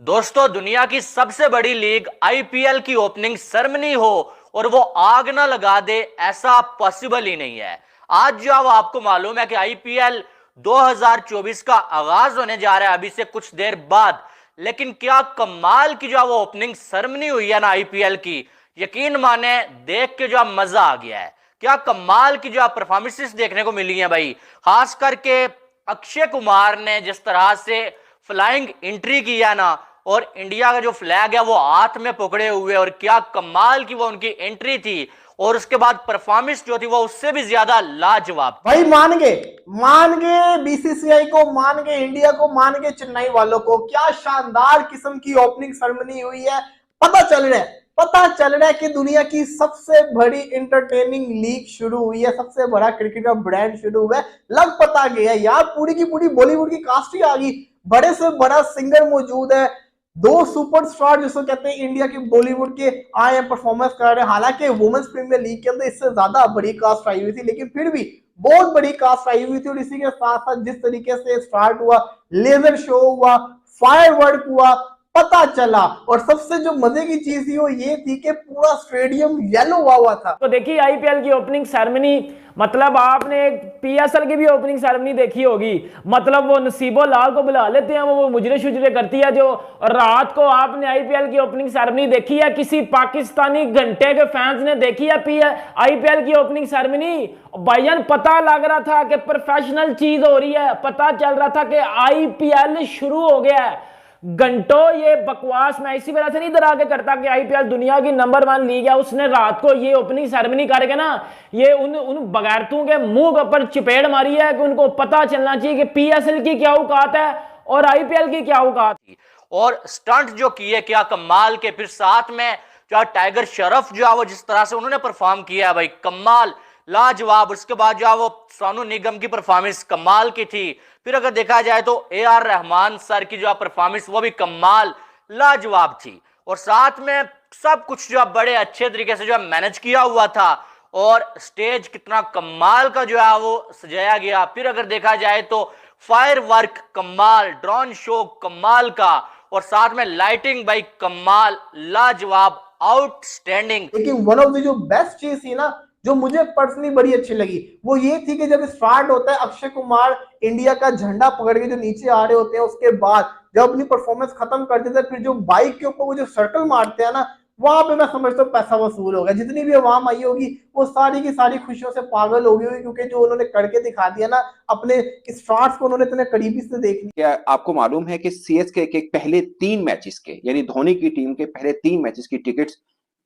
दोस्तों, दुनिया की सबसे बड़ी लीग आईपीएल की ओपनिंग सेरेमनी हो और वो आग ना लगा दे, ऐसा पॉसिबल ही नहीं है। आज जो आपको मालूम है कि आईपीएल 2024 का आगाज होने जा रहा है अभी से कुछ देर बाद। लेकिन क्या कमाल की जो वो ओपनिंग सेरेमनी हुई है ना आईपीएल की, यकीन माने देख के जो मजा आ गया है। क्या कमाल की जो परफॉर्मेंसेस देखने को मिली हैं भाई। खास करके अक्षय कुमार ने जिस तरह से फ्लाइंग एंट्री किया ना, और इंडिया का जो फ्लैग है वो हाथ में पकड़े हुए, और क्या कमाल की वो उनकी एंट्री थी। और उसके बाद परफॉर्मेंस जो थी वो उससे भी ज्यादा लाजवाब थी। भाई मान गए बीसीसीआई को, मान गए इंडिया को, मान गए चेन्नई वालों को। क्या शानदार किस्म की ओपनिंग सेरेमनी हुई है। पता चल रहा है कि दुनिया की सबसे बड़ी इंटरटेनिंग लीग शुरू हुई है, सबसे बड़ा क्रिकेट का ब्रांड शुरू हुआ है। लग पता गया यार, पूरी की पूरी बॉलीवुड की कास्ट ही आ गई। बड़े से बड़ा सिंगर मौजूद है, दो सुपरस्टार जिसको कहते हैं इंडिया के बॉलीवुड के आए हैं, परफॉर्मेंस कर रहे हैं। हालांकि वुमेन्स प्रीमियर लीग के अंदर इससे ज्यादा बड़ी कास्ट आई हुई थी, लेकिन फिर भी बहुत बड़ी कास्ट आई हुई थी। और इसी के साथ साथ जिस तरीके से स्टार्ट हुआ, लेजर शो हुआ, फायर वर्क हुआ, पता चला। और सबसे जो मजे की चीज थी वो ये थी कि पूरा स्टेडियम येलो हुआ था। तो देखिए आईपीएल की ओपनिंग सेरेमनी, मतलब आपने एक पीएसएल की भी ओपनिंग सेरेमनी देखी होगी। मतलब वो नसीबो लाल को बुला लेते हैं, वो मुजरे शुजरे करती है जो। और रात को आपने आईपीएल की ओपनिंग सेरेमनी देखी है, किसी पाकिस्तानी घंटे के फैंस ने देखी है आईपीएल की ओपनिंग सेरेमनी। भाईजान पता लग रहा था कि प्रोफेशनल चीज हो रही है, पता चल रहा था कि आईपीएल शुरू हो गया है। घंटों ये बकवास मैं इसी वजह से नहीं डरा के करता कि आईपीएल दुनिया की नंबर 1 लीग है। उसने रात को ये ओपनिंग सेरेमनी करके ना, ये उन बगैरतों के मुंह के ऊपर चिपेड़ मारी है कि उनको पता चलना चाहिए कि पीएसएल की क्या औकात है और आईपीएल की क्या औकात है। और स्टंट जो किए क्या कमाल के, फिर साथ में जो टाइगर श्रॉफ जो है वो जिस तरह से उन्होंने परफॉर्म किया है भाई, कमाल लाजवाब। उसके बाद जो है वो सोनू निगम की परफॉर्मेंस कमाल की थी। फिर अगर देखा जाए तो ए आर रहमान सर की जो परफॉर्मेंस वो भी कमाल लाजवाब थी। और साथ में सब कुछ जो बड़े अच्छे तरीके से जो मैनेज किया हुआ था। और स्टेज कितना कमाल का जो है वो सजाया गया। फिर अगर देखा जाए तो फायर वर्क कमाल, ड्रोन शो कमाल का, और साथ में लाइटिंग भाई कमाल लाजवाब आउटस्टैंडिंग। लेकिन वन ऑफ द जो बेस्ट चीज थी ना, जो मुझे पर्सनली बड़ी अच्छी लगी, वो ये थी कि जब स्टार्ट होता है अक्षय कुमार इंडिया का झंडा पकड़ के जो नीचे आ रहे होते हैं, उसके बाद जब अपनी परफॉर्मेंस खत्म कर देते हैं, फिर जो बाइक के ऊपर वो जो सर्कल मारते हैं ना, वहां पे मैं समझता हूँ पैसा वसूल हो गया। जितनी भी आवाम आई होगी वो सारी की सारी खुशियों से पागल हो गई होगी, क्योंकि जो उन्होंने करके दिखा दिया ना, अपने स्टार्स को उन्होंने इतने करीबी से देख लिया। क्या आपको मालूम है कि सीएसके के पहले 3 मैचेस के, यानी धोनी की टीम के पहले 3 मैचेस की टिकट्स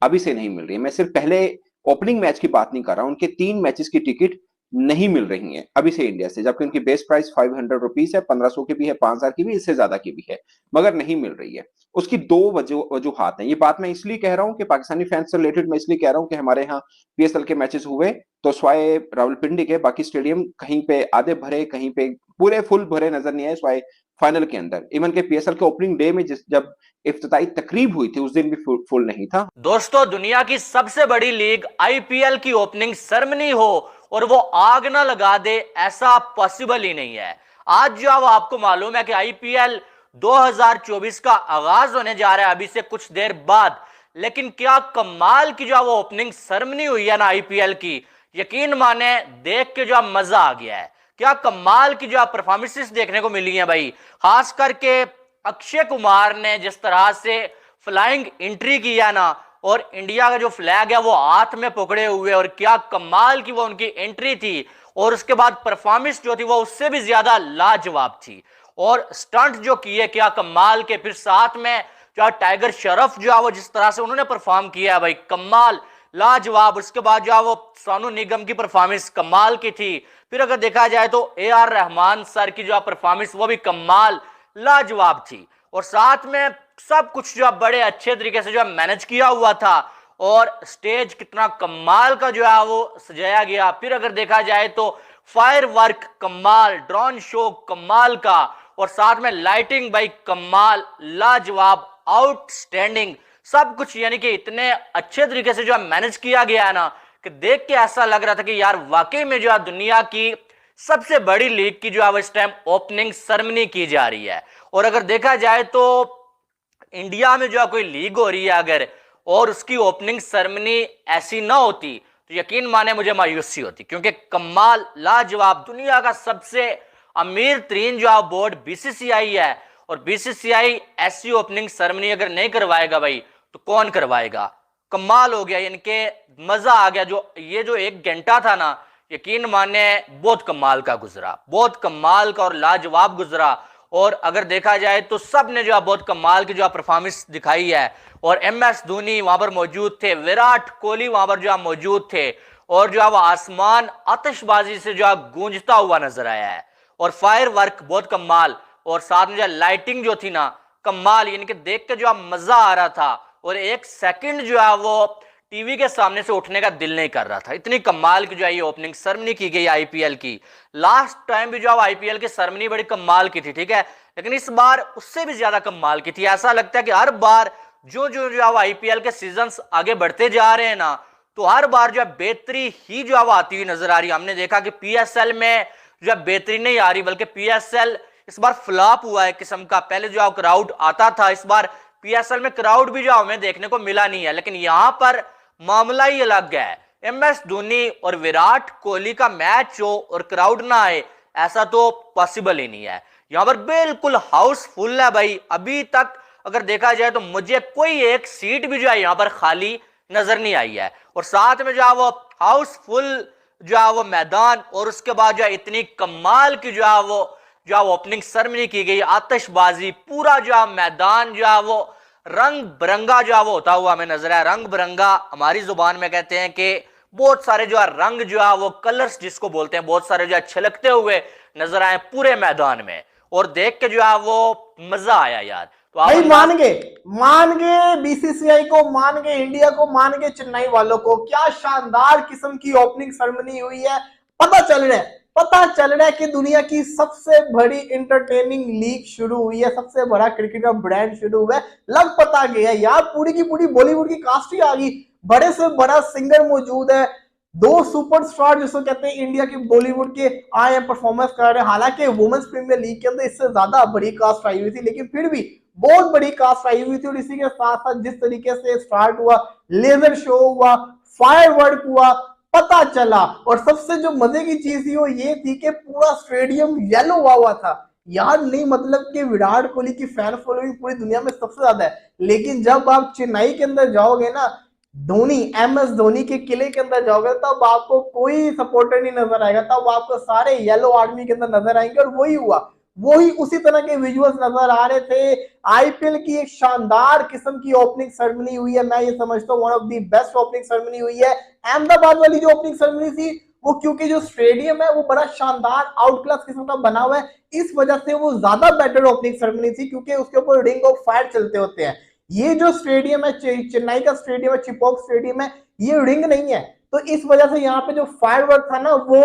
अभी से नहीं मिल रही है। मैं सिर्फ पहले ओपनिंग मैच की बात नहीं कर रहा हूं, उनके 3 मैचेस की टिकट नहीं मिल रही है अभी से इंडिया से, जबकि उनकी बेस प्राइस 500 रुपीज है, 1500 की भी है, 5000 की भी, इससे ज्यादा की भी है, मगर नहीं मिल रही है। उसकी दो वजूहात हैं। ये बात मैं इसलिए कह रहा हूं कि पाकिस्तानी फैंस से रिलेटेड मैं इसलिए कह रहा हूं कि हमारे यहाँ पीएसएल के मैचेस हुए तो स्वाय रावलपिंडी के बाकी स्टेडियम कहीं पे आधे भरे, कहीं पे पूरे फुल भरे नजर नहीं आए। स्वाय फाइनल के अंदर, इवन के पीएसएल के ओपनिंग डे में जब इफ्तिताई तकरीब हुई थी उस दिन भी फुल नहीं था। दोस्तों, दुनिया की सबसे बड़ी लीग आईपीएल की ओपनिंग सेरेमनी हो और वो आग ना लगा दे, ऐसा पॉसिबल ही नहीं है। आज जो आपको मालूम है कि आईपीएल 2024 का आगाज होने जा रहा है अभी से कुछ देर बाद। लेकिन क्या कमाल की जो वो ओपनिंग सेरेमनी हुई है ना आईपीएल की, यकीन माने देख के जो मजा आ गया है। क्या कमाल की जो परफॉर्मेंसेस देखने को मिली हैं भाई। खास करके अक्षय कुमार ने जिस तरह से फ्लाइंग एंट्री किया ना, और इंडिया का जो फ्लैग है वो हाथ में पकड़े हुए, और क्या कमाल की वो उनकी एंट्री थी। और उसके बाद परफॉर्मेंस जो थी वो उससे भी ज्यादा लाजवाब थी। और स्टंट जो किए क्या कमाल के, फिर साथ में जो टाइगर श्रॉफ जो है वो जिस तरह से उन्होंने परफॉर्म किया है भाई, कमाल लाजवाब। उसके बाद जो है वो सोनू निगम की परफॉर्मेंस कमाल की थी। फिर अगर देखा जाए तो ए आर रहमान सर की जो परफॉर्मेंस वो भी कमाल लाजवाब थी। और साथ में सब कुछ जो बड़े अच्छे तरीके से जो मैनेज किया हुआ था। और स्टेज कितना कमाल का जो है वो सजाया गया। फिर अगर देखा जाए तो फायर वर्क कमाल, ड्रोन शो कमाल का, और साथ में लाइटिंग भाई कमाल लाजवाब आउटस्टैंडिंग। सब कुछ यानी कि इतने अच्छे तरीके से जो मैनेज किया गया है ना, कि देख के ऐसा लग रहा था कि यार वाकई में जो है दुनिया की सबसे बड़ी लीग की जो है इस टाइम ओपनिंग सेरेमनी की जा रही है। और अगर देखा जाए तो इंडिया में जो है कोई लीग हो रही है अगर, और उसकी ओपनिंग सेरेमनी ऐसी ना होती तो यकीन माने मुझे मायूसी होती, क्योंकि कमाल लाजवाब दुनिया का सबसे अमीर तरीन जो बोर्ड बीसीसीआई है, और बीसीसीआई ऐसी ओपनिंग सेरेमनी अगर नहीं करवाएगा भाई तो कौन करवाएगा। कमाल हो गया, इनके मजा आ गया। जो 1 घंटा था ना, यकीन माने बहुत कमाल का गुजरा, बहुत कमाल का और लाजवाब गुजरा। और अगर देखा जाए तो सब ने जो बहुत कमाल की जो परफॉर्मेंस दिखाई है, और MS धोनी वहां पर मौजूद थे, विराट कोहली वहां पर जो मौजूद थे, और जो वो आसमान आतिशबाजी से जो गूंजता हुआ नजर आया है, और फायर वर्क बहुत कमाल, और साथ में जो लाइटिंग जो थी ना कमाल, इनके देख के जो मजा आ रहा था, और 1 सेकंड जो है वो टीवी के सामने से उठने का दिल नहीं कर रहा था। इतनी कमाल की जो है ये ओपनिंग सेरेमनी की गई आईपीएल की। लास्ट टाइम भी जो आईपीएल की सेरेमनी बड़ी कमाल की थी, ठीक है, लेकिन इस बार उससे भी ज्यादा कमाल की थी। ऐसा लगता है कि हर बार जो आईपीएल के सीजन्स आगे बढ़ते जा रहे हैं ना, तो हर बार जो है बेहतरी ही जो है आती हुई नजर आ रही है। हमने देखा कि पीएसएल में जो है बेहतरी नहीं आ रही, बल्कि पीएसएल इस बार फ्लॉप हुआ है किस्म का। पहले जो क्राउड आता था, इस बार पीएसएल में क्राउड भी जो हमें देखने को मिला नहीं है। लेकिन यहां पर मामला ही अलग है। MS धोनी और विराट कोहली का मैच हो और क्राउड ना आए, ऐसा तो पॉसिबल ही नहीं है। यहां पर बिल्कुल हाउसफुल है भाई। अभी तक अगर देखा जाए तो मुझे कोई एक सीट भी जो है यहां पर खाली नजर नहीं आई है। और साथ में जो है वो हाउसफुल जो है वो मैदान, और उसके बाद जो है इतनी कमाल की जो है ओपनिंग सेरेमनी की गई, आतिशबाजी, पूरा जो है मैदान जो है वो रंग बिरंगा जो है वो होता हुआ हमें नजर आया। रंग बिरंगा हमारी जुबान में कहते हैं कि बहुत सारे जो है रंग जो है वो कलर्स जिसको बोलते हैं, बहुत सारे जो है छलकते हुए नजर आए पूरे मैदान में, और देख के जो है वो मजा आया यार। तो भाई मान गए बीसीसीआई को, मान गए इंडिया को, मान गए चेन्नई वालों को। क्या शानदार किस्म की ओपनिंग सेरेमनी हुई है। पता चल रहा है कि दुनिया की सबसे बड़ी इंटरटेनिंग लीग शुरू हुई है, सबसे बड़ा क्रिकेट का ब्रांड शुरू हुआ है। लग पता गया यार, पूरी की पूरी बॉलीवुड की कास्ट ही आ गई, बड़े से बड़ा सिंगर मौजूद है, 2 सुपरस्टार जिसको कहते हैं इंडिया के बॉलीवुड के आए हैं, परफॉर्मेंस कर रहे हैं। हालांकि वुमेन्स प्रीमियर लीग के अंदर इससे ज्यादा बड़ी कास्ट आई हुई थी, लेकिन फिर भी बहुत बड़ी कास्ट आई हुई थी। और इसी के साथ साथ जिस तरीके से स्टार्ट हुआ, लेजर शो हुआ, फायर वर्क हुआ, पता चला। और सबसे जो मजे की चीज थी वो ये थी कि पूरा स्टेडियम येलो हुआ था यार। नहीं मतलब कि विराट कोहली की फैन फॉलोइंग पूरी दुनिया में सबसे ज्यादा है, लेकिन जब आप चेन्नई के अंदर जाओगे ना, MS धोनी के किले के अंदर जाओगे, तब आपको कोई सपोर्टर नहीं नजर आएगा, तब आपको सारे येलो आर्मी के अंदर नजर आएंगे। और वही हुआ, वही उसी तरह के विजुअल्स नजर आ रहे थे। आईपीएल की एक शानदार किस्म की ओपनिंग सेरेमनी हुई है। मैं ये समझता हूँ one of the best opening ceremony हुई है। अहमदाबाद वाली जो ओपनिंग सेरेमनी थी वो, क्योंकि जो स्टेडियम है वो बड़ा शानदार आउट क्लास किस्म का बना हुआ है, इस वजह से वो ज्यादा बेटर ओपनिंग सेरेमनी थी, क्योंकि उसके ऊपर रिंग ऑफ फायर चलते होते हैं। ये जो स्टेडियम है, चेन्नई का स्टेडियम है, चिपॉक स्टेडियम है, ये रिंग नहीं है, तो इस वजह से यहाँ पे जो फायरवर्क था ना वो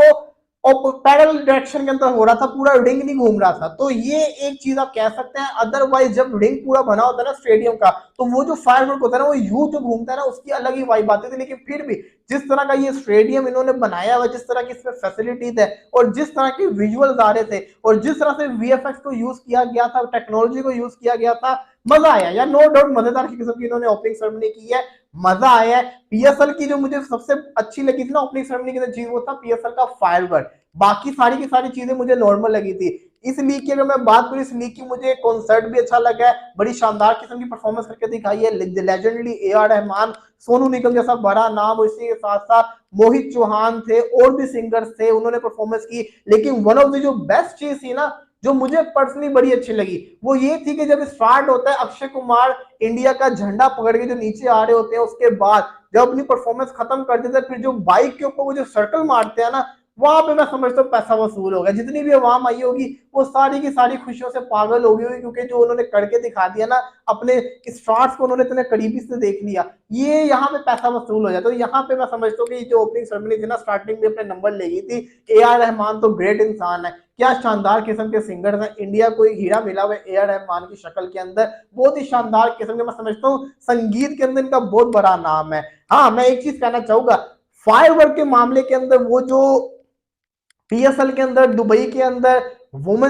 पैरल डायरेक्शन के अंदर हो रहा था, पूरा रिंग नहीं घूम रहा था। तो ये एक चीज आप कह सकते हैं। अदरवाइज जब रिंग पूरा बना होता है ना स्टेडियम का, तो वो जो फायरवर्क होता है ना, वो यू जो घूमता है ना, उसकी अलग ही वाइब आती थी। लेकिन फिर भी जिस तरह का ये स्टेडियम इन्होंने बनाया हुआ, जिस तरह की इसमें फैसिलिटीज है, और जिस तरह के विजुअल्स आ रहे थे, और जिस तरह से VFX को यूज किया गया था, टेक्नोलॉजी को यूज किया गया था, मजा आया यार। नो डाउट मजेदार किस्म की इन्होंने ओपनिंग सेरेमनी की है, मजा आया है। पीएसएल की जो मुझे सबसे अच्छी लगी थी ना ओपनिंग सेरेमनी की चीज, वो था पीएसएल का फायरवर्क। बाकी सारी की सारी चीजें मुझे नॉर्मल लगी थी। इस लीग की अगर मैं बात करूं, इस लीग की मुझे कॉन्सर्ट भी अच्छा लगा है, बड़ी शानदार किस्म की परफॉर्मेंस करके दिखाई है। लेजेंडरी AR रहमान, सोनू निगम जैसा बड़ा नाम, और इसी के साथ साथ मोहित चौहान थे, और भी सिंगर्स थे, उन्होंने परफॉर्मेंस की। लेकिन वन ऑफ द जो बेस्ट चीज थी ना, जो मुझे पर्सनली बड़ी अच्छी लगी, वो ये थी कि जब स्टार्ट होता है अक्षय कुमार इंडिया का झंडा पकड़ के जो नीचे आ रहे होते हैं, उसके बाद जब अपनी परफॉर्मेंस खत्म कर देते हैं, फिर जो बाइक के ऊपर वो जो सर्कल मारते हैं ना, वहां पे मैं समझता हूँ पैसा वसूल हो गया। जितनी भी आवाम आई होगी वो सारी की सारी खुशियों से पागल हो गई होगी, क्योंकि जो उन्होंने करके दिखा दिया ना, अपने स्टार्स को उन्होंने इतने करीबी से देख लिया, ये यहाँ पे पैसा वसूल हो जाता है। तो यहाँ पे मैं समझता हूँ कि जो ओपनिंग सेरेमनी थी ना, स्टार्टिंग में अपने नंबर ले गई थी। AR रहमान तो ग्रेट इंसान है, क्या शानदार किस्म के सिंगर्स हैं। इंडिया को एक हीरा मिला हुआ है AR रहमान की शक्ल के अंदर, बहुत ही शानदार किस्म के। मैं समझता हूँ संगीत के अंदर इनका बहुत बड़ा नाम है। हाँ, मैं एक चीज कहना चाहूंगा, फायरवर्क के मामले के अंदर, वो जो PSL के अंदर, दुबई के अंदर वुमेन